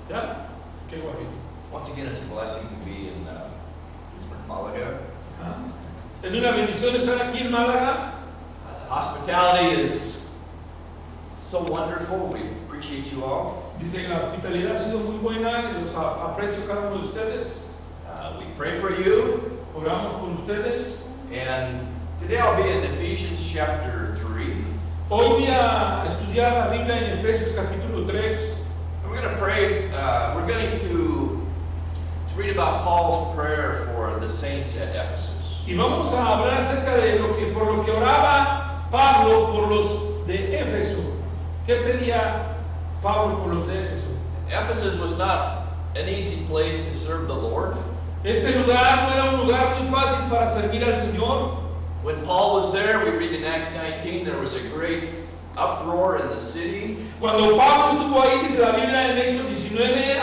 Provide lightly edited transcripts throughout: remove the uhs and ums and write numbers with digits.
¿Ya? Qué guay. Once again, it's a blessing to be in Malaga. Es una bendición estar aquí en Málaga. Hospitality is so wonderful. We appreciate you all. Dice que la hospitalidad ha sido muy buena, y los aprecio cada uno de ustedes. We pray for you. Oramos por ustedes. And today I'll be in Efesios chapter 3. Hoy voy a estudiar la Biblia en Efesios capítulo 3. And we're going to pray. We're going to read about Paul's prayer for the saints at Ephesus. Y vamos a hablar acerca de por lo que oraba Pablo por los de Éfeso. ¿Qué pedía Pablo por los de Éfeso? Ephesus was not an easy place to serve the Lord. Este lugar no era un lugar muy fácil para servir al Señor. When Paul was there, we read in Acts 19, there was a great uproar in the city. Cuando Pablo estuvo ahí, dice la Biblia en Hechos 19,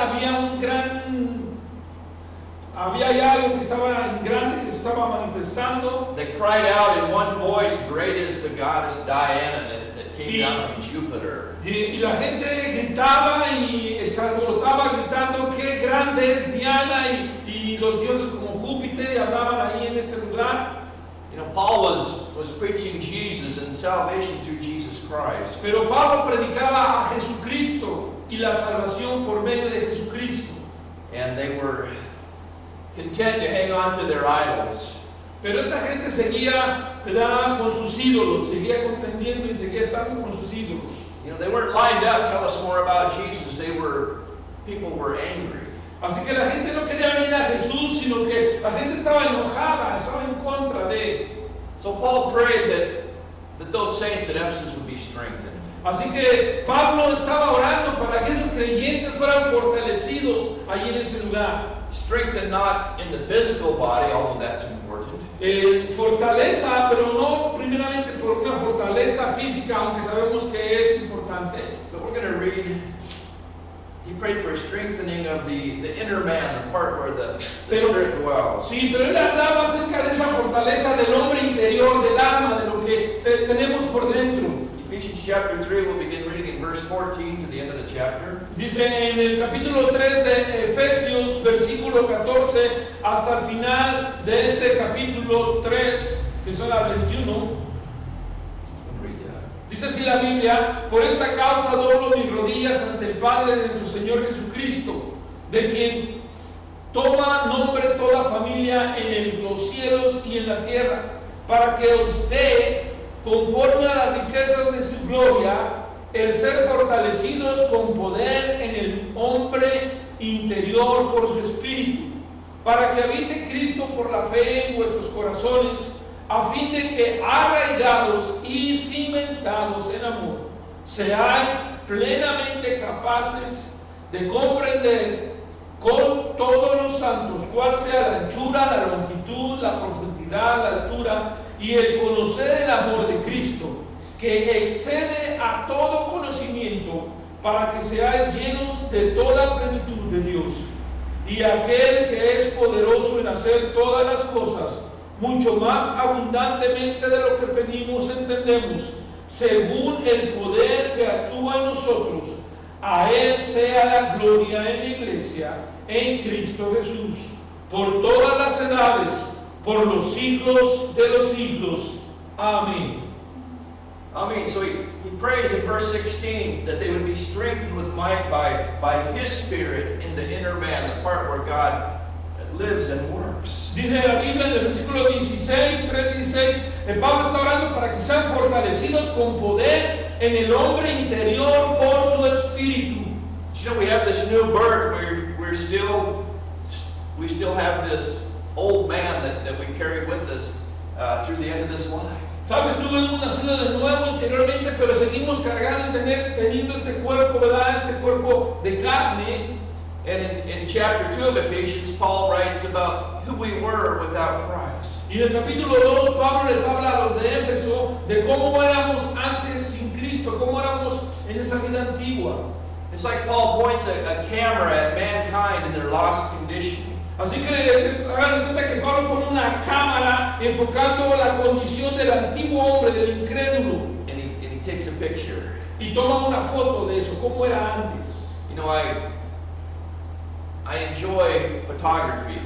había ya algo que estaba grande que se estaba manifestando. They cried out in one voice, "Great is the goddess Diana that came down from Jupiter." Y la gente gritaba y se alborotaba gritando qué grande es Diana y los dioses como Júpiter, y hablaban ahí en ese lugar. You know, Paul was preaching Jesus and salvation through Jesus Christ. Pero Pablo predicaba a Jesucristo y la salvación por medio de Jesucristo. And they were content to hang on to their idols. Pero esta gente seguía, ¿verdad?, con sus ídolos, seguía contendiendo y seguía estando con sus ídolos. You know, they weren't lined up, tell us more about Jesus. People were angry. Así que la gente no quería venir a Jesús, sino que la gente estaba enojada, estaba en contra de. So Paul prayed that those saints at Ephesus would be strengthened. Así que Pablo estaba orando para que esos creyentes fueran fortalecidos allí en ese lugar. Strengthened not in the physical body, although that's important. Fortaleza, pero no primeramente por una fortaleza física, aunque sabemos que es importante. But we're going to read. He prayed for a strengthening of the inner man, the part where the Spirit dwells. Sí, pero él hablaba acerca de esa fortaleza del hombre interior, del alma, de lo que tenemos por dentro. Ephesians chapter 3, we'll begin reading in verse 14 to the end of the chapter. Dice en el capítulo 3 de Efesios, versículo 14, hasta el final de este capítulo 3, que son las 21. Dice así la Biblia: por esta causa doblo mis rodillas ante el Padre de nuestro Señor Jesucristo, de quien toma nombre toda familia en los cielos y en la tierra, para que os dé, conforme a las riquezas de su gloria, el ser fortalecidos con poder en el hombre interior por su espíritu, para que habite Cristo por la fe en vuestros corazones, a fin de que, arraigados y cimentados en amor, seáis plenamente capaces de comprender con todos los santos cuál sea la anchura, la longitud, la profundidad, la altura, y el conocer el amor de Cristo, que excede a todo conocimiento, para que seáis llenos de toda plenitud de Dios. Y aquel que es poderoso en hacer todas las cosas mucho más abundantemente de lo que pedimos, entendemos, según el poder que actúa en nosotros, a Él sea la gloria en la iglesia, en Cristo Jesús, por todas las edades, por los siglos de los siglos. Amén. Amen. So he prays in verse 16 that they would be strengthened with might by His Spirit in the inner man, the part where God lives and works. Dice la Biblia en el versículo 16, 3:16, Pablo está orando para que sean fortalecidos con poder en el hombre interior por su espíritu. You know, we have this new birth where we still have this old man that we carry with us through the end of this life. Sabes, tú hemos nacido de nuevo interiormente, pero seguimos cargando y teniendo este cuerpo, ¿verdad? Este cuerpo de carne. And in chapter 2 of Ephesians, Paul writes about who we were without Christ. Y en el capítulo 2, Pablo les habla a los de Éfeso de cómo éramos antes sin Cristo, cómo éramos en esa vida antigua. It's like Paul points a camera at mankind in their lost condition. Así que hagan cuenta que Pablo pone una cámara enfocando la condición del antiguo hombre, del incrédulo. And he takes a picture. Y toma una foto de eso, cómo era antes. You know, I enjoy photography.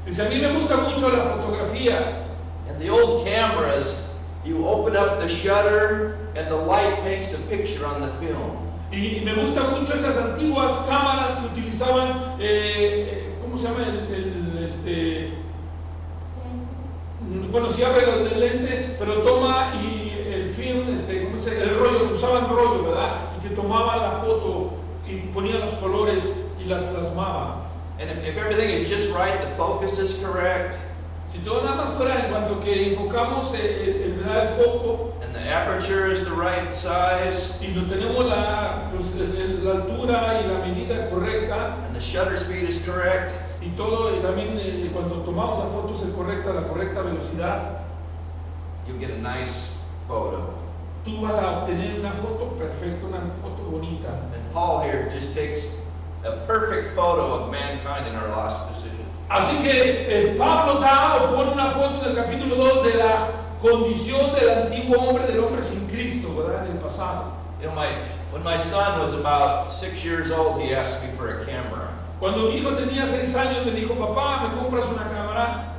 Dice, a mí me gusta mucho la fotografía. And the old cameras, you open up the shutter and the light makes a picture on the film. Y me gustan mucho esas antiguas cámaras que utilizaban, ¿cómo se llama? Bueno, si abre el lente, pero toma y el film, ¿cómo se llama? El rollo, que usaban rollo, ¿verdad? Y que tomaba la foto y ponía los colores y las plasmaba. And if everything is just right, the focus is correct, Si todo nada más fuera en cuanto que enfocamos el foco and the aperture is the right size, y no tenemos la altura y la medida correcta and the shutter speed is correct, y todo, y también cuando tomamos la foto es correcta, la correcta velocidad, you'll get a nice photo. tú vas a obtener una foto perfecta, una foto bonita. And Paul here just takes a perfect photo of mankind in our lost position. Así que Pablo da o pone una foto en el capítulo 2 de la condición del antiguo hombre, del hombre sin Cristo, ¿verdad? En el pasado. You know, when my son was about 6 years old, he asked me for a camera. Cuando mi hijo tenía 6 años me dijo, papá, ¿me compras una cámara?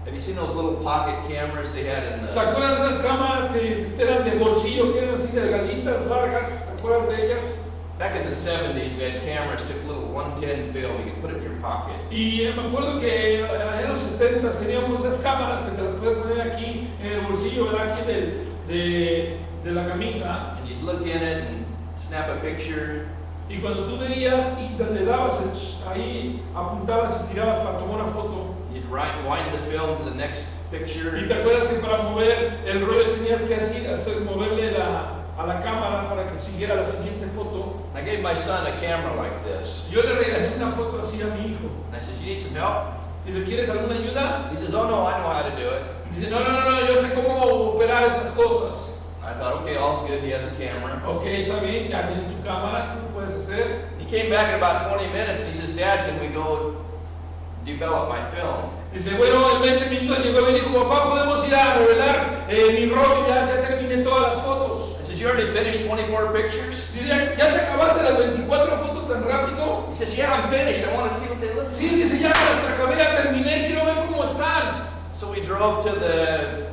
Have you seen those little pocket cameras they had in ¿Te acuerdas de esas cámaras que eran de bolsillo, que eran así delgaditas, largas? ¿Te acuerdas de ellas? Back in the 70s, we had cameras, took a little 110 film, you could put it in your pocket. Y me acuerdo que en los 70 teníamos esas cámaras que te las puedes poner aquí en el bolsillo, ¿verdad? Aquí de la camisa. And you'd look in it and snap a picture. Y cuando tú veías y le dabas ahí, apuntabas y tirabas para tomar una foto. You'd wind the film to the next picture. Y te acuerdas que para mover el rollo tenías que moverle a la cámara para que siguiera la siguiente foto. I gave my son a camera like this. Yo le regalé una foto así a mi hijo. And I said, you need some help? Dice, ¿quieres alguna ayuda? He says, oh no, I know how to do it. Dice, no, yo sé cómo operar estas cosas. I thought, okay, all's good, he has a camera. Ok, está bien, ya tienes tu cámara, tú lo puedes hacer. He came back in about 20 minutes and he says, Dad, can we go develop my film? Dice, bueno, en 20 minutos llegó y me dijo, papá, podemos ir a revelar mi rollo, ya terminé todas las fotos. I said, you already finished 24 pictures? Dice, ¿ya te acabaste las 24 fotos tan rápido? He says, yeah, I'm finished. I want to see what they look like. Sí, dice, ya las acabé, ya terminé, quiero ver cómo están. So we drove to the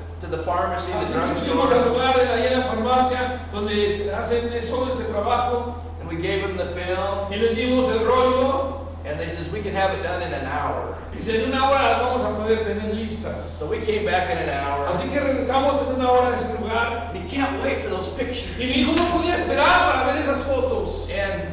pharmacy, the Así que fuimos drugstore, al lugar ahí en la farmacia donde hacen ese trabajo and we gave them the film, y les dimos el rollo. and they says, we can have it done in an hour. Dice, en una hora las vamos a poder tener listas. So we came back in an hour, Así que regresamos en una hora a ese lugar. and he can't wait for those pictures. Y mi hijo no podía esperar para ver esas fotos. And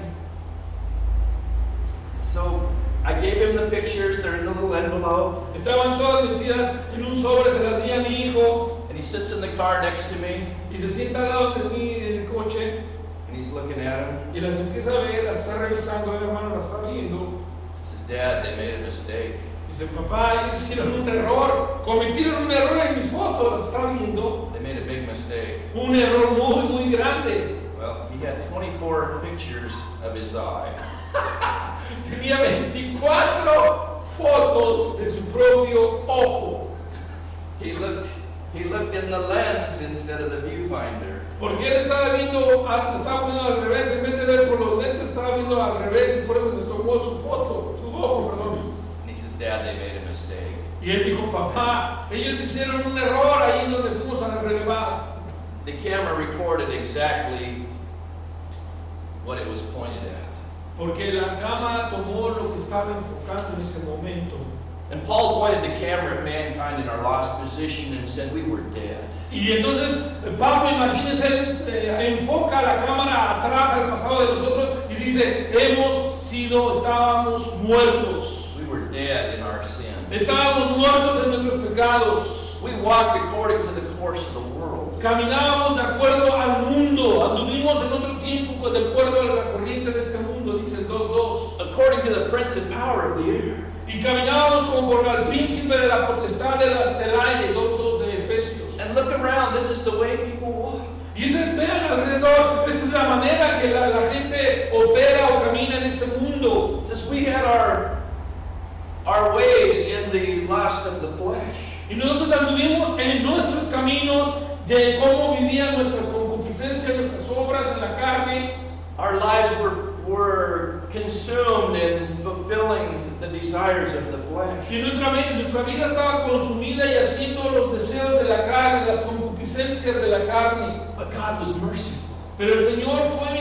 so I gave him the pictures, they're in the little envelope, Estaban todas metidas en un sobre, se las di a mi hijo. and he sits in the car next to me, Y se sienta al lado de mí en el coche. and he's looking at him. Y las empieza a ver, las está revisando, el hermano las está viendo. He says, Dad, they made a mistake. Dice, papá, ellos hicieron un error, cometieron un error en mis fotos, las está viendo. They made a big mistake. Un error muy, muy grande. Well, he had 24 pictures of his eye. Tenía 24 fotos de su propio ojo. He looked in the lens instead of the viewfinder. Porque él estaba viendo, lo estaba poniendo al revés, en vez de ver por los lentes, estaba viendo al revés y por eso se tomó su foto, su ojo, perdón. And he says, Dad, they made a mistake. Y él dijo, papá, ellos hicieron un error ahí donde fuimos a relevar. The camera recorded exactly what it was pointed at. Porque la cámara tomó lo que estaba enfocando en ese momento. And Paul pointed the camera at mankind in our lost position and said we were dead. Y entonces Pablo, imagínense, él enfoca la cámara atrás al pasado de nosotros y dice, estábamos muertos. We were dead in our sin. Estábamos muertos en nuestros pecados. We walked according to the course of the world. Caminábamos de acuerdo al mundo, anduvimos en otro tiempo de acuerdo a la corriente de este mundo, dice el 2:2. According to the prince and power of the air. Y caminábamos conforme al príncipe de la potestad del aire, 2:2 de Efesios. And look around, this is the way people walk. Y entonces vean alrededor, esta es la manera que la gente opera o camina en este mundo. It says we had our ways in the lust of the flesh. Y nosotros anduvimos en nuestros caminos de cómo vivían nuestras concupiscencias, nuestras obras en la carne. Our lives were consumed in fulfilling the desires of the flesh. Y nuestra vida estaba consumida y haciendo los deseos de la carne, las concupiscencias de la carne. But God was merciful. Pero el Señor fue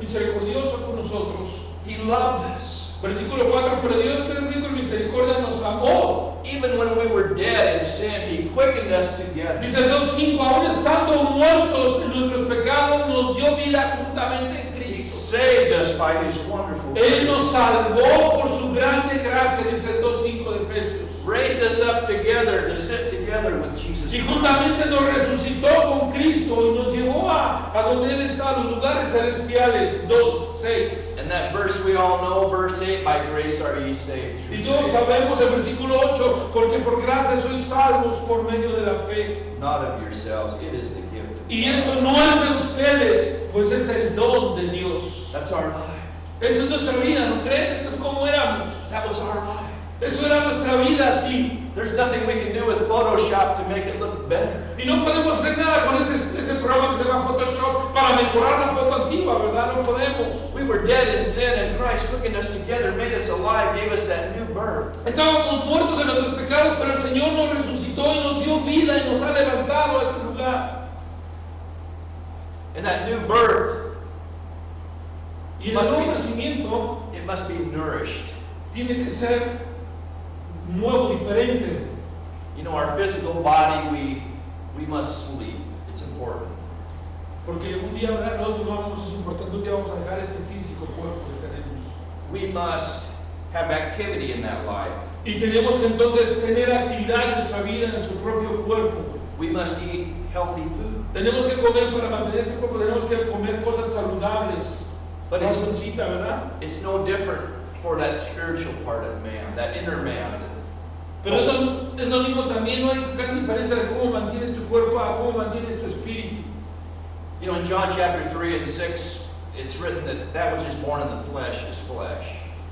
misericordioso con nosotros. He loved us. Versículo 4, pero Dios que es rico en misericordia nos amó. Even when we were dead in sin, He quickened us together. Dice el 2:5, aún estando muertos en nuestros pecados, nos dio vida juntamente en He Cristo. saved us by His wonderful Él grace. nos salvó por su grande gracia, dice el 2:5 de Efesios. Raised us up together to sit together with Jesus Y Christ. juntamente nos resucitó con Cristo y nos llevó a donde Él está, a los lugares celestiales. 2:6. And that verse we all know, verse 8, by grace are ye saved. Y todos sabemos el versículo 8, porque por gracia sois salvos por medio de la fe. Not of yourselves, it is the gift of Y God. esto no es de ustedes, pues es el don de Dios. That's our life. Esa es nuestra vida, ¿no creen? Esto es como éramos. That was our life. Eso era nuestra vida así. There's nothing we can do with Photoshop to make it look better. Y no podemos hacer nada con ese programa que se llama Photoshop para mejorar la foto antigua, ¿verdad? No podemos. We were dead in sin, and Christ quickened us together, made us alive, gave us that new birth. Estábamos muertos en nuestros pecados, pero el Señor nos resucitó y nos dio vida y nos ha levantado a ese lugar. And that new birth, Y el nuevo nacimiento it must be nourished. tiene que ser nuevo, diferente. You know, our physical body, we must sleep. It's important. Porque un día, ¿verdad? Nosotros vamos, es importante, un día vamos a dejar este físico cuerpo que tenemos. We must have activity in that life. Y tenemos que entonces tener actividad en nuestra vida, en nuestro propio cuerpo. We must eat healthy food. Tenemos que comer para mantener este cuerpo, tenemos que comer cosas saludables. But Razoncita, ¿verdad? it's no different for that spiritual part of man, that inner man. Pero eso es lo mismo también, no hay gran diferencia de cómo mantienes tu cuerpo a cómo mantienes tu espíritu. You know, in John chapter 3 and 6, it's written that that which is born in the flesh is flesh.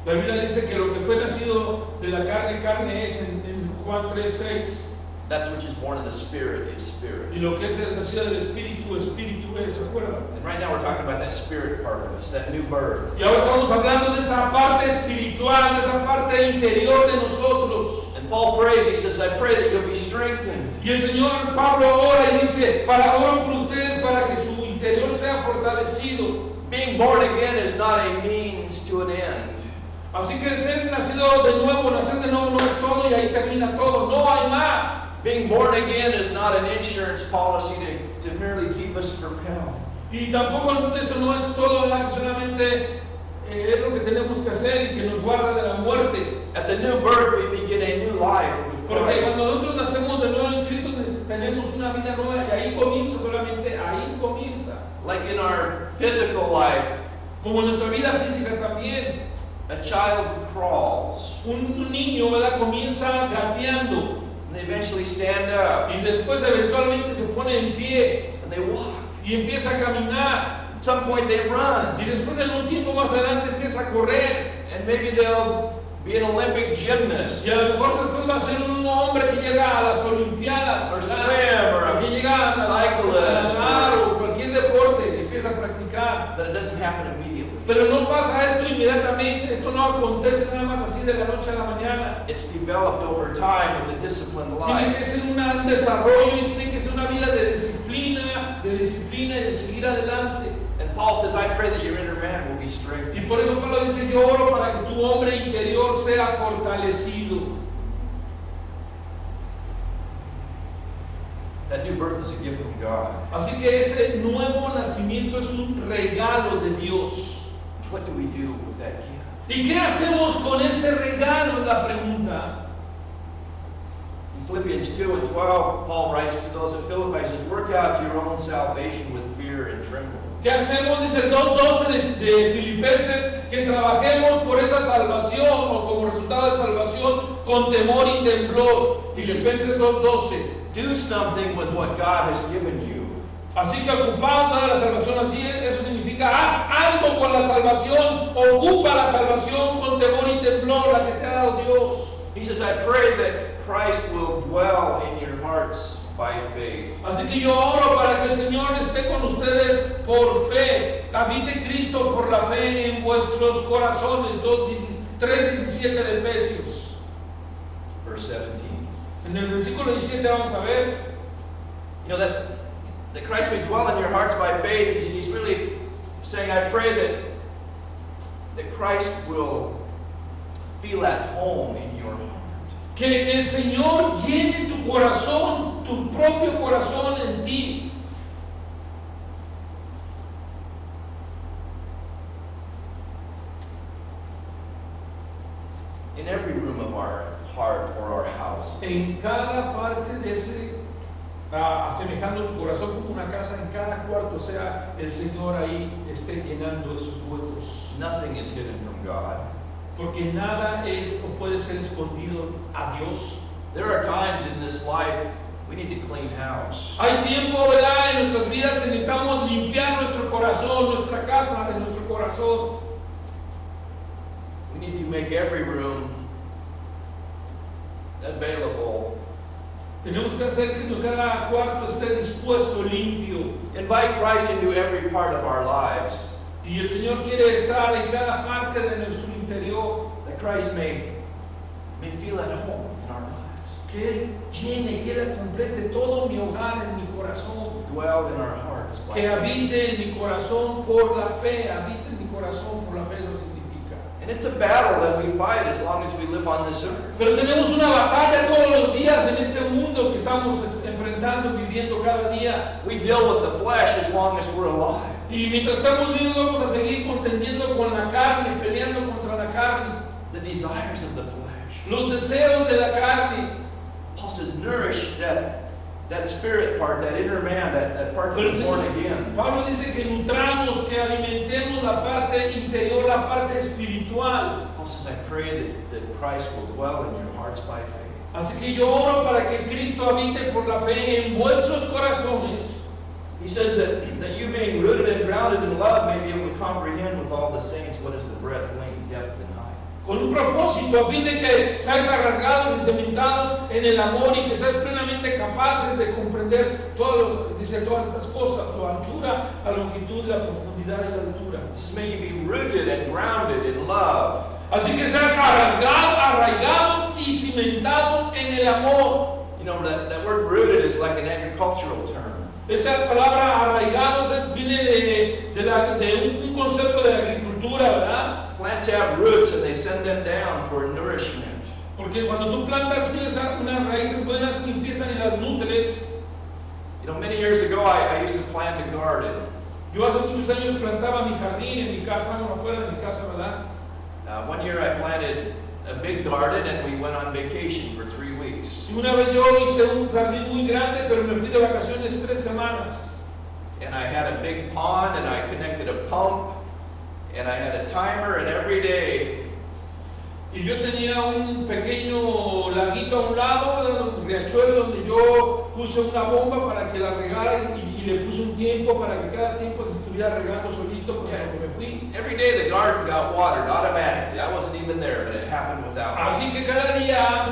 La Biblia dice que lo que fue nacido de la carne, carne es en Juan 3:6. That which is born in the spirit is spirit. Y lo que es el nacido del espíritu, espíritu es, ¿se acuerdan? And right now we're talking about that spirit part of us, that new birth. Y ahora estamos hablando de esa parte espiritual, de esa parte interior de nosotros. And Paul prays, he says, I pray that you'll be strengthened. Y el Señor Pablo ora y dice, oro por ustedes para que su interior sea fortalecido. Being born again is not a means to an end. Así que ser nacido de nuevo, nacer de nuevo no es todo y ahí termina todo, no hay más. Being born again is not an insurance policy to merely keep us from hell. Y tampoco esto no es todo, ¿verdad? Que solamente es lo que tenemos que hacer y que nos guarda de la muerte. At the new birth, we begin a new life with Porque Christ. cuando nosotros nacemos de nuevo en Cristo tenemos una vida nueva y ahí comienza, solamente ahí comienza. Like in our physical life, Como en nuestra vida física también. a child crawls, Un niño, ¿verdad? Comienza gateando and they eventually stand up, y después eventualmente se pone en pie and they walk. y empieza a caminar. At some point, they run, Y después en un tiempo más adelante empieza a correr. and maybe they'll be an Olympic gymnast, Y a lo mejor después va a ser un hombre que llega a las Olimpiadas, or ¿verdad? swim, or O que llega a cyclist, nadar o cualquier deporte que empieza a practicar. but it doesn't happen immediately. Pero no pasa esto inmediatamente, esto no acontece nada más así de la noche a la mañana. It's developed over time with a disciplined Tiene life. que ser un desarrollo y tiene que ser una vida de disciplina y de seguir adelante. And Paul says, I pray that your inner man will be Y strengthened. por eso Pablo dice, yo oro para que tu hombre interior sea fortalecido. That new birth is a gift from God. Así que ese nuevo nacimiento es un regalo de Dios. What do we do with that gift? ¿Y qué hacemos con ese regalo? Es la pregunta. In Philippians 2 and 12, Paul writes to those at Philippi, he says, work out your own salvation with fear and trembling. ¿Qué hacemos? Dice el 2.12 de Filipenses, que trabajemos por esa salvación o como resultado de salvación con temor y temblor. Filipenses 2.12. Do something with what God has given you. Así que ocupados para la salvación, así es, eso significa haz algo con la salvación, ocupa la salvación con temor y temblor, la que te ha dado Dios. He says, I pray that Christ will dwell in your hearts by faith. Así que yo oro para que el Señor esté con ustedes por fe. Habite Cristo por la fe en vuestros corazones. 3:17 de Efesios. Verse 17. En el versículo 17 vamos a ver. You know that Christ may dwell in your hearts by faith. He's really saying, I pray that Christ will feel at home in your heart. Que el Señor llene tu corazón, tu propio corazón en ti. In every room of our heart or our house. En cada parte de ese, asemejando tu corazón como una casa, en cada cuarto sea el Señor ahí, esté llenando esos huecos. Nothing is hidden from God. Porque nada es o puede ser escondido a Dios. There are times in this life we need to clean house. Hay tiempo, ¿verdad?, en nuestras vidas que necesitamos limpiar nuestro corazón, nuestra casa, de nuestro corazón. We need to make every room available. Tenemos que hacer que cada cuarto esté dispuesto, limpio. Invite Christ into every part of our lives. Y el Señor quiere estar en cada parte de nuestro interior. That Christ may feel at home in our lives. Que Él llene, que Él complete todo mi hogar, en mi corazón. Dwell in our hearts. Que habite en mi corazón por la fe. Habite en mi corazón por la fe, eso significa. And it's a battle that we fight as long as we live on this earth. Pero tenemos una batalla todos los días en este mundo que estamos enfrentando, viviendo cada día. We deal with the flesh as long as we're alive. Y mientras estamos vivos vamos a seguir contendiendo con la carne, peleando contra la carne. The desires of the flesh. Los deseos de la carne. Paul says, nourish that spirit part, that inner man, that part that is born again. Pablo dice que nutramos, que alimentemos la parte interior, la parte espiritual. Paul says, I pray that Christ will dwell in your hearts by faith. Así que yo oro para que Cristo habite por la fe en vuestros corazones. He says that you being rooted and grounded in love may be able to comprehend with all the saints what is the breadth, length, depth, and height. Con un propósito, a fin de que seáis arraigados y cimentados en el amor y que seáis plenamente capaces de comprender todas estas cosas, la anchura, la longitud, la profundidad y la altura. He says, may you be rooted and grounded in love. Así que seas arraigados y cimentados en el amor. You know, that word rooted is like an agricultural term. Esa palabra arraigados viene de un concepto de agricultura, ¿verdad? Plants have roots and they send them down for nourishment. Porque cuando tú plantas unas raíces buenas y empiezan y las nutres. You know, many years ago I used to plant a garden. Yo hace muchos años plantaba mi jardín en mi casa, o afuera de mi casa, ¿verdad? One year I planted a big garden and we went on vacation for 3 weeks. Y una vez yo hice un jardín muy grande, pero me fui de vacaciones 3 semanas. And I had a big pond and I connected a pump and I had a timer, and every day. Y yo tenía un pequeño laguito a un lado, un riachuelo, donde yo puse una bomba para que la regara y le puse un tiempo para que cada tiempo se estuviera regando solito porque me fui. Every day the garden got watered automatically. I wasn't even there, but it happened without me. Así que cada día,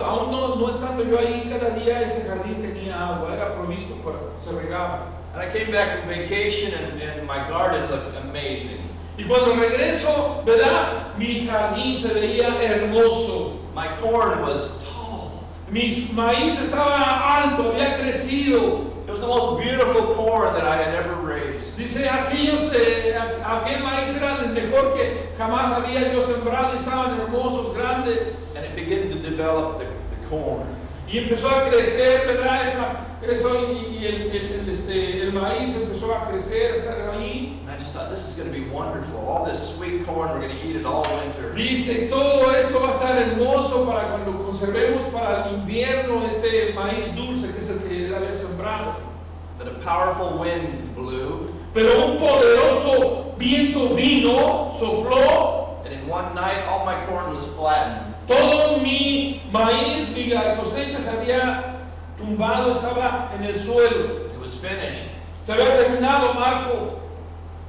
aún no estando yo ahí, cada día ese jardín tenía agua, era provisto para se regaba. And I came back from vacation and my garden looked amazing. Y cuando regreso, ¿verdad? Mi jardín se veía hermoso. My corn was tall. Mi maíz estaba alto, había crecido. It was the most beautiful corn that I had ever raised. Dice, aquel maíz era el mejor que jamás había yo sembrado, y estaban hermosos, grandes. And it began to develop the corn. Y empezó a crecer, ¿verdad? El maíz empezó a crecer, a estar ahí. And I just thought, this is going to be wonderful. All this sweet corn, we're going to eat it all winter. Dice, todo esto va a estar hermoso para cuando conservemos para el invierno este maíz dulce que es el que él había sembrado. But a powerful wind blew. Pero un poderoso viento vino, sopló. And in one night, all my corn was flattened. Todo mi maíz, mi cosecha se había tumbado, estaba en el suelo. It was finished. Se había terminado, Marco.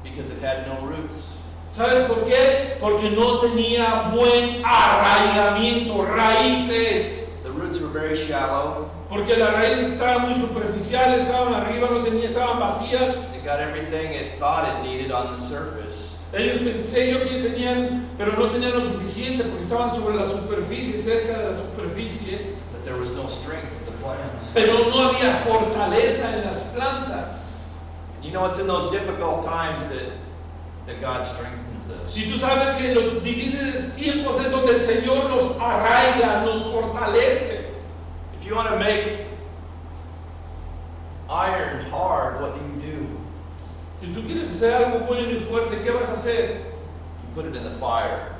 Because it had no roots. ¿Sabes por qué? Porque no tenía buen arraigamiento, raíces. The roots were very shallow. Porque las raíces estaban muy superficiales, estaban arriba, estaban vacías. It got everything it thought it needed on the surface. Ellos pensé yo que ellos tenían, pero no tenían lo suficiente porque estaban sobre la superficie, cerca de la superficie. But there was no strength to the plants. Pero no había fortaleza en las plantas. You know, it's in those difficult times that God strengthens us. Y tú sabes que en los difíciles tiempos es donde el Señor nos arraiga, nos fortalece. If you want to make iron hard, what do? Si tú quieres hacer algo bueno y fuerte, ¿qué vas a hacer? You put it in the fire.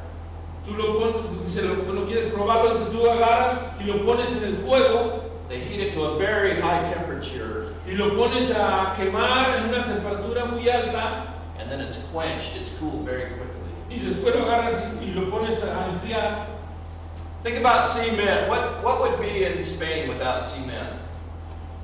Tú lo pones, si lo quieres probarlo, si tú agarras y lo pones en el fuego, they heat it to a very high temperature. Y lo pones a quemar en una temperatura muy alta. And then it's quenched, it's cooled very quickly. Y después lo agarras y lo pones a enfriar. Think about cement. What would be in Spain without cement?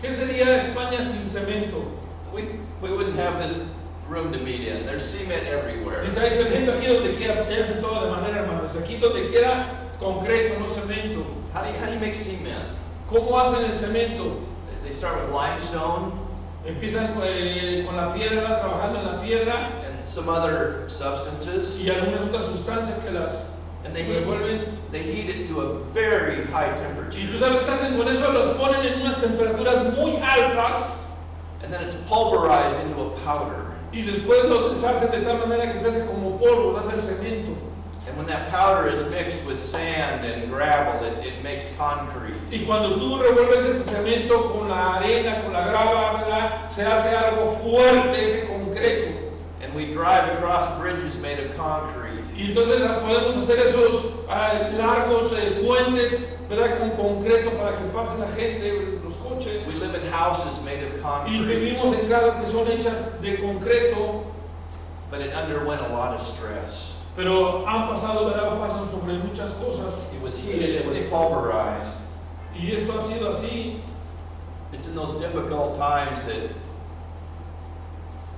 ¿Qué sería España sin cemento? We wouldn't have this room to meet in. There's cement everywhere. Dice, hay cemento aquí donde quiera, porque ellos hacen todo de manera, hermanos. Aquí donde quiera, concreto, no cemento. How do you make cement? ¿Cómo hacen el cemento? They start with limestone. Empiezan con la piedra, trabajando en la piedra. And some other substances. Y algunas otras sustancias que las revuelven. They heat it to a very high temperature. Y tú sabes qué hacen con eso, los ponen en unas temperaturas muy altas. And then it's pulverized into a powder. Y después lo deshacen de tal manera que se hace como polvo, se hace el cemento. And when that powder is mixed with sand and gravel, it makes concrete. Y cuando tú revuelves ese cemento con la arena, con la grava, ¿verdad? Se hace algo fuerte, ese concreto. And we drive across bridges made of concrete. Y entonces podemos hacer esos largos puentes, ¿verdad? Con concreto para que pase la gente, los coches. We live in houses made of concrete. Y vivimos en casas que son hechas de concreto. But it underwent a lot of stress. Pero han pasado, ¿verdad? Pasan sobre muchas cosas. It was heated, it was pulverized. Y esto ha sido así. It's in those difficult times that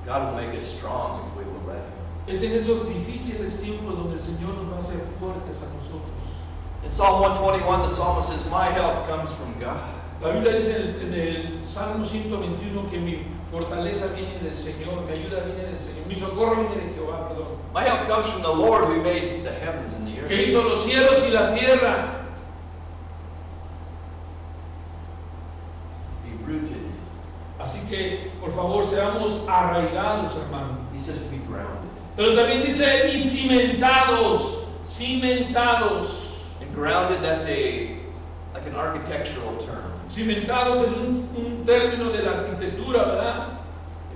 God will make us strong if we will let Him. Es en esos difíciles tiempos donde el Señor nos va a hacer fuertes a nosotros. In Psalm 121, the psalmist says, "My help comes from God." La Biblia dice en el Salmo 121 que mi fortaleza viene del Señor, mi ayuda viene del Señor, mi socorro viene de Jehová, perdón. My help comes from the Lord who made the heavens and the earth. Que hizo los cielos y la tierra. Be rooted. Así que, por favor, seamos arraigados, hermano. He says to be grounded. Pero también dice, y cimentados, cimentados. And grounded, that's like an architectural term. Cimentados es un término de la arquitectura, ¿verdad?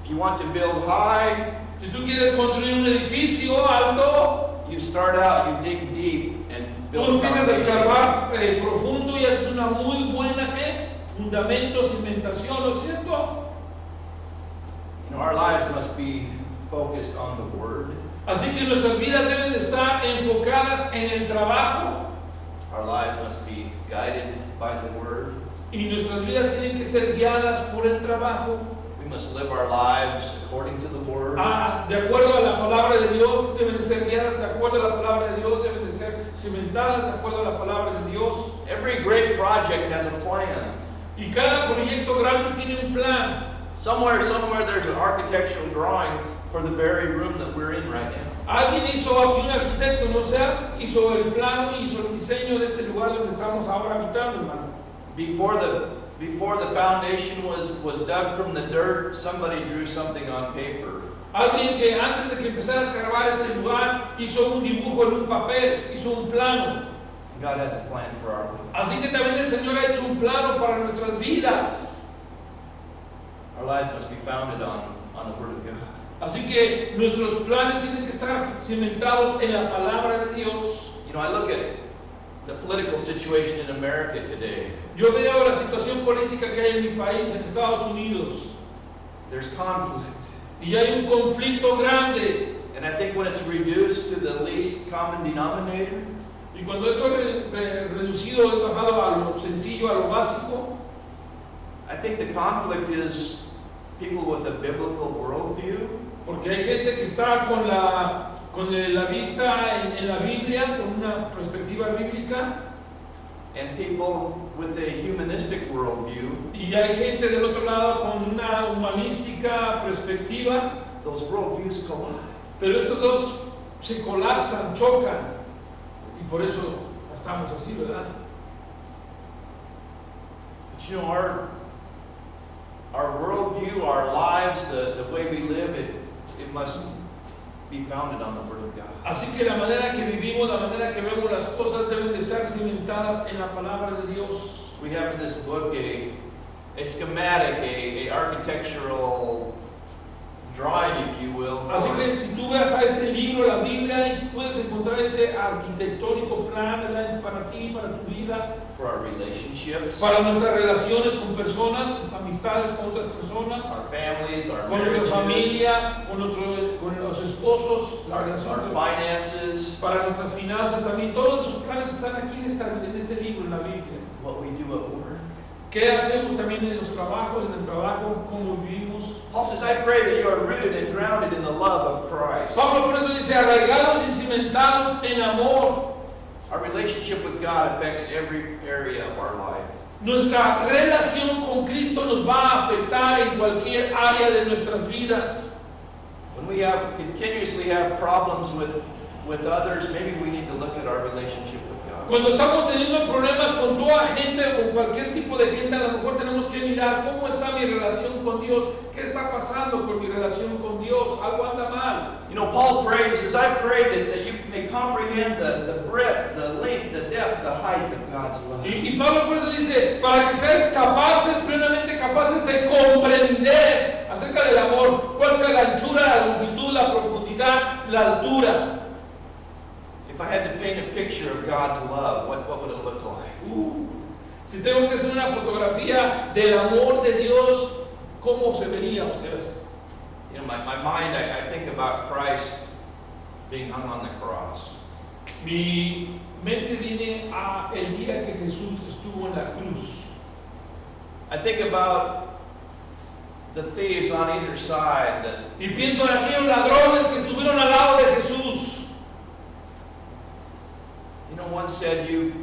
If you want to build high, si tú quieres construir un edificio alto, you start out, you dig deep and build. Tú empiezas a escarbar profundo y haces una muy buena ¿qué? Fundamento, cimentación, ¿no es cierto? You know, our lives must be focused on the Word. Así que nuestras vidas deben de estar enfocadas en el trabajo. Our lives must be guided by the Word. Y nuestras vidas tienen que ser guiadas por el trabajo. We must live our lives according to the Word. De acuerdo a la palabra de Dios, deben ser guiadas de acuerdo a la palabra de Dios, deben de ser cimentadas de acuerdo a la palabra de Dios. Every great project has a plan. Y cada proyecto grande tiene un plan. Somewhere there's an architectural drawing for the very room that we're in right now. Alguien hizo aquí, un arquitecto, no seas, hizo el plano y hizo el diseño de este lugar donde estamos ahora habitando, hermano. Before the foundation was dug from the dirt, somebody drew something on paper. Alguien que antes de que empezara a escarbar este lugar hizo un dibujo en un papel, hizo un plano. God has a plan for our lives. Así que también el Señor ha hecho un plano para nuestras vidas. Our lives must be founded on the Word of God. Así que nuestros planes tienen que estar cimentados en la palabra de Dios. You know, I look at the political situation in America today. Yo veo la situación política que hay en mi país, en Estados Unidos. There's conflict. Y hay un conflicto grande. And I think when it's reduced to the least common denominator, y cuando esto es reducido, es bajado a lo sencillo, a lo básico, I think the conflict is people with a biblical worldview. Porque hay gente que está con la vista en la Biblia, con una perspectiva bíblica. and people with a humanistic worldview. Y hay gente del otro lado con una humanística perspectiva. Those worldviews collide. Pero estos dos se colapsan, chocan. Y por eso estamos así, ¿verdad? But you know, our worldview, our lives, the way we live, it must be founded on the Word of God. Así que la manera que vivimos, la manera que vemos las cosas deben de ser cimentadas en la palabra de Dios. We have in this book a schematic, a architectural drawing, if you will. Así que si tú ves a este libro, la Biblia, puedes encontrar ese arquitectónico plan, ¿verdad? Para ti, para tu vida, for our relationships, para nuestras relaciones con personas, amistades con otras personas, our families, our con nuestra marriages, familia, con los esposos, la our relación finances, para nuestras finanzas también. Todos esos planes están aquí en este libro, en la Biblia. what we do at work. ¿Qué hacemos también en los trabajos, en el trabajo, cómo vivimos? Paul says, I pray that you are rooted and grounded in the love of Christ. Pablo por eso dice, arraigados y cimentados en amor. Our relationship with God affects every area of our life. Nuestra relación con Cristo nos va a afectar en cualquier área de nuestras vidas. When we continuously have problems with others, maybe we need to look at our relationship with God. Cuando estamos teniendo problemas con toda gente, con cualquier tipo de gente, a lo mejor tenemos que mirar cómo está mi relación con Dios, qué está pasando con mi relación con Dios, algo anda mal. You know, Paul prayed, he says, I pray that you may comprehend the breadth, the length, the depth, the height of God's love. Y Pablo por eso dice, para que seas capaces, plenamente capaces de comprender acerca del amor, cuál sea la anchura, la longitud, la profundidad, la altura. If I had to paint a picture of God's love, what would it look like? Si tengo que hacer una fotografía del amor de Dios, ¿cómo se vería? O sea, You know, my mind, I think about Christ being hung on the cross. mi mente viene a el día que Jesús estuvo en la cruz. I think about the thieves on either side. Y pienso en aquellos ladrones que estuvieron al lado de Jesús. You know, one said, if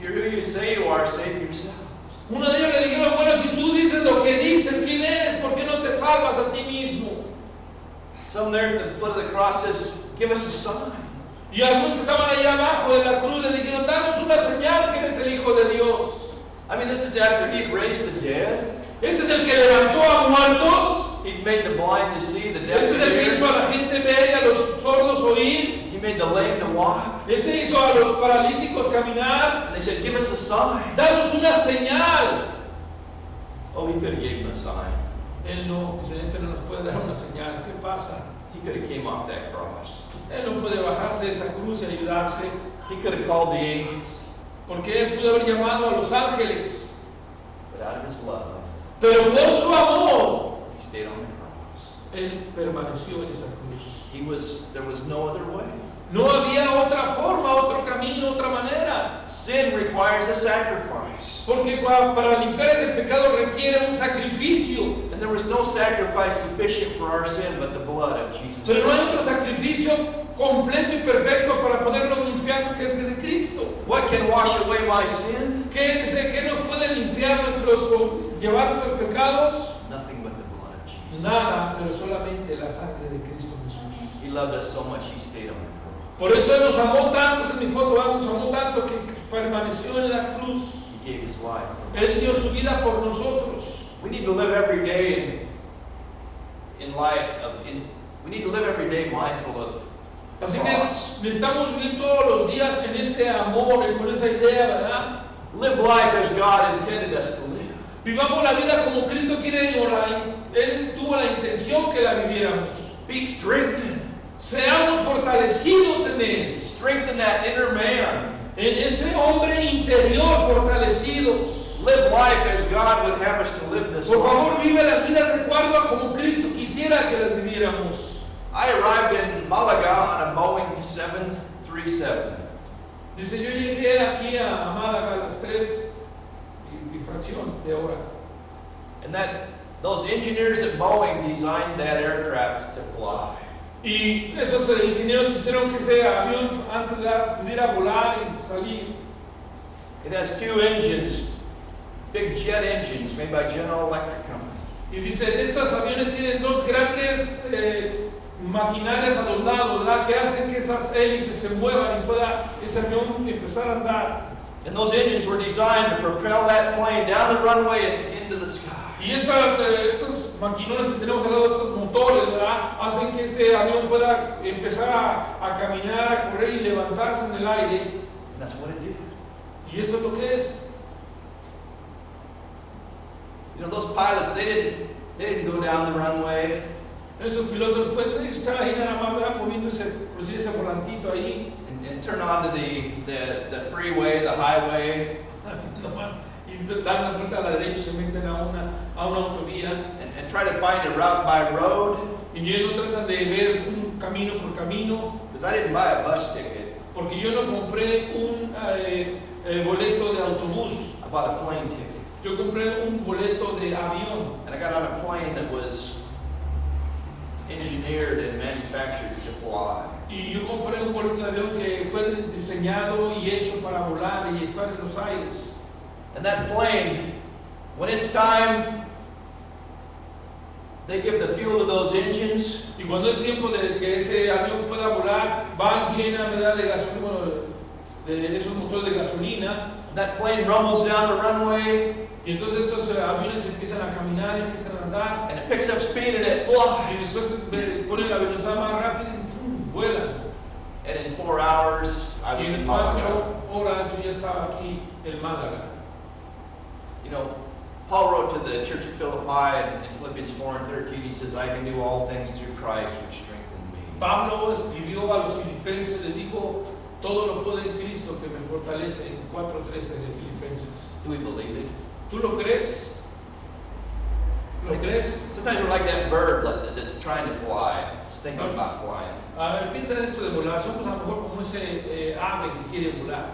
you're who you say you are, save yourself. Uno de ellos le dijeron, bueno, si tú dices lo que dices, ¿quién eres? ¿Por qué no te salvas a ti mismo? Some there at the foot of the cross says, give us a sign. Y algunos que estaban allá abajo de la cruz le dijeron, danos una señal que eres el Hijo de Dios. I mean, this is after he'd raised the dead. Este es el que levantó a muertos. He'd made the blind to see, the deaf Este es el que to hizo a hear. la gente ver y a los sordos oír. He made the lame to walk. Este hizo a los paralíticos caminar. And they said, give us a sign. Danos una señal. Oh, he could have gave them a sign. Él no, dice, este no nos puede dar una señal. ¿Qué pasa? He could have came off that cross. Él no puede bajarse de esa cruz y ayudarse. He could have called the angels. Porque él pudo haber llamado a los ángeles. But out of his love, Pero por su amor, he stayed on the cross. él permaneció en esa cruz. There was no other way. No había otra forma, otro camino, otra manera. Sin requires a sacrifice. Porque para limpiar ese pecado requiere un sacrificio. And there was no sacrifice sufficient for our sin but the blood of Jesus Pero no hay Christ. otro sacrificio completo y perfecto para poderlo limpiar que el de Cristo. What can wash away my sin? ¿Qué nos puede limpiar llevar nuestros pecados? Nothing but the blood of Jesus. Nada, pero solamente la sangre de Cristo Jesús. He loved us so much he stayed on the cross. Por eso Él nos amó tanto, esa es mi foto, nos amó tanto que permaneció en la cruz. He gave his life. Él dio su vida por nosotros. We need to live every day we need to live every day mindful of the Así cross. que necesitamos vivir todos los días en ese amor, con esa idea, ¿verdad? Live life as God intended us to live. Vivamos la vida como Cristo quiere, Él tuvo la intención que la viviéramos. Be strengthened. Seamos fortalecidos en Él. Strengthen that inner man. En ese hombre interior fortalecidos. Live life as God would have us to live this Por life. favor, vive las vidas de acuerdo a como Cristo quisiera que las viviéramos. I arrived in Malaga on a Boeing 737. Dice, yo llegué aquí a Málaga a las 3 y fracción de hora. And those engineers at Boeing designed that aircraft to fly. Y esos ingenieros quisieron que ese avión antes pudiera volar y salir. It has 2 engines, big jet engines made by General Electric Company. Y dice, estos aviones tienen 2 grandes maquinarias a los lados, ¿verdad? Que hacen que esas hélices se muevan y pueda ese avión empezar a andar. And those engines were designed to propel that plane down the runway and into the sky. Y estos maquinones que tenemos al lado, estos motores, ¿verdad? Hacen que este avión pueda empezar a caminar, a correr y levantarse en el aire. And that's what it did. Y eso es lo que es. You know, those pilots, they didn't go down the runway Esos pilotos pueden estar ahí nada más, ¿verdad? Moviendo ese volantito ahí. and turn onto the freeway, the highway, Y dan la vuelta a la derecha y se meten a una autovía. and try to find a route by road. Y ellos no tratan de ver un camino por camino. Because I didn't buy a bus ticket, Porque yo no compré un boleto de autobús. I bought a plane ticket. Yo compré un boleto de avión. And I got on a plane that was engineered and manufactured to fly. Y yo compré un boleto de avión que fue diseñado y hecho para volar y estar en los aires. And that plane, when it's time, they give the fuel to those engines. Y cuando es tiempo de que ese avión pueda volar, van llenas, ¿verdad?, de gasolina, bueno, de esos motores de gasolina. That plane rumbles down the runway, Y entonces estos aviones empiezan a caminar, empiezan a andar. and it picks up speed and it Y flies. después ponen la velocidad más rápida y ¡pum!, vuelan. And in 4 hours, I was Y in en Malaga. 4 horas yo ya estaba aquí en Málaga. You know, Paul wrote to the church of Philippi in Philippians 4:13, he says, I can do all things through Christ which strengthen me. Pablo escribió a los filipenses, les dijo, todo lo puedo en Cristo que me fortalece, en 4:13 de Filipenses. Do we believe it? ¿Tú lo crees? ¿Lo crees? Sometimes we're like that bird that's trying to fly. It's thinking about flying. A ver, piensa en esto de volar. Somos a lo mejor como ese ave que quiere volar.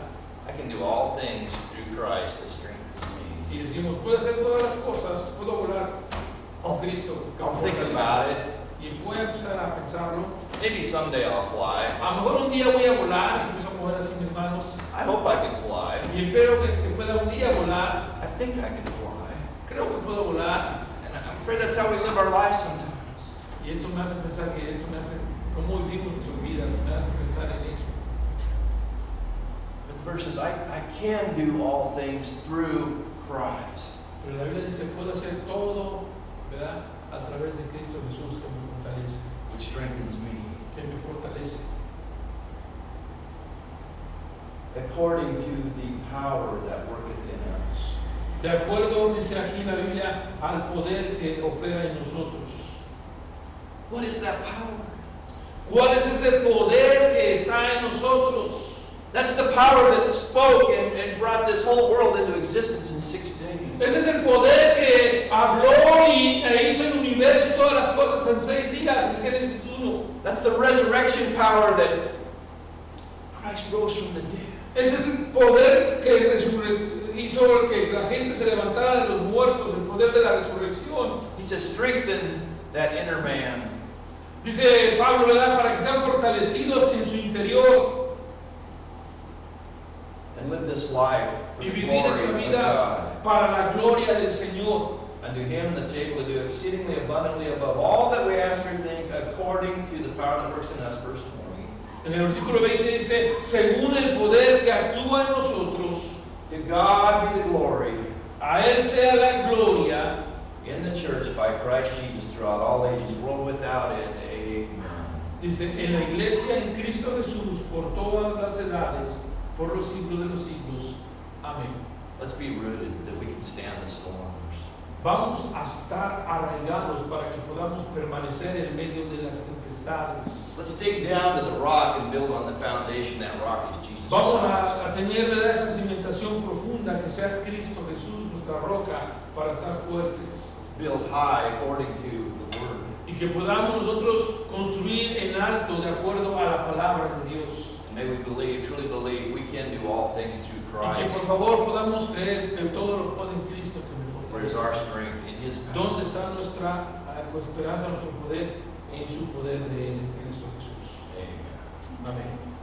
I can do all things through Christ that strengthens me. Y decimos, puedo hacer todas las cosas, puedo volar con Cristo. que me I'll think fortalece. about it. Y voy a empezar a pensarlo. Maybe someday I'll fly. A lo mejor un día voy a volar, y empiezo a mover así mis manos. I hope I can fly. Y espero que pueda un día volar. I think I can fly. Creo que puedo volar. And I'm afraid that's how we live our lives sometimes. Y eso me hace pensar que esto me hace, cómo vivimos nuestras vidas, me hace pensar en eso. But the verse says, I can do all things through Christ. Pero la Biblia dice, puedo hacer todo, ¿verdad?, a través de Cristo Jesús que me fortalece, Which strengthens me. que me fortalece. According to the power that worketh in us. De acuerdo, dice aquí en la Biblia, al poder que opera en nosotros. What is that power? ¿Cuál es ese poder que está en nosotros? That's the power that spoke and brought this whole world into existence in 6 days. Ese es el poder que habló e hizo el universo y todas las cosas en 6 días, en Génesis 1. That's the resurrection power that Christ rose from the dead. Ese es el poder que hizo que la gente se levantara de los muertos, el poder de la resurrección. He says, strengthen that inner man. Dice Pablo, ¿verdad?, para que sean fortalecidos en su interior And live this life for y the vivir glory esta of vida God. para la gloria del Señor. Unto him that's able to do exceedingly abundantly above all that we ask or think, according to the power that works in us. Verse 20. En el versículo 20 dice, según el poder que actúa en nosotros, To God be the glory a Él sea la gloria in the church by Christ Jesus throughout all ages, world without end. Amen. dice, en la iglesia en Cristo Jesús, por todas las edades, por los siglos de los siglos. Amén. Let's be rooted that we can stand the storms. Vamos a estar arraigados para que podamos permanecer en medio de las tempestades. Let's dig down to the rock and build on the foundation. That rock is Jesus Vamos Christ. a tener, ¿verdad?, esa cimentación profunda que sea Cristo Jesús, nuestra roca, para estar fuertes. Let's build high according to the word. Y que podamos nosotros construir en alto de acuerdo a la palabra de Dios. And may we believe, truly believe, we can do all things through Y que Christ. por favor podamos creer que todo lo puede en Cristo que me Where is fortalece. our strength? In His power. ¿Dónde está nuestra esperanza, nuestro poder? en su poder de Él, en Cristo Jesús. Amen. Amén.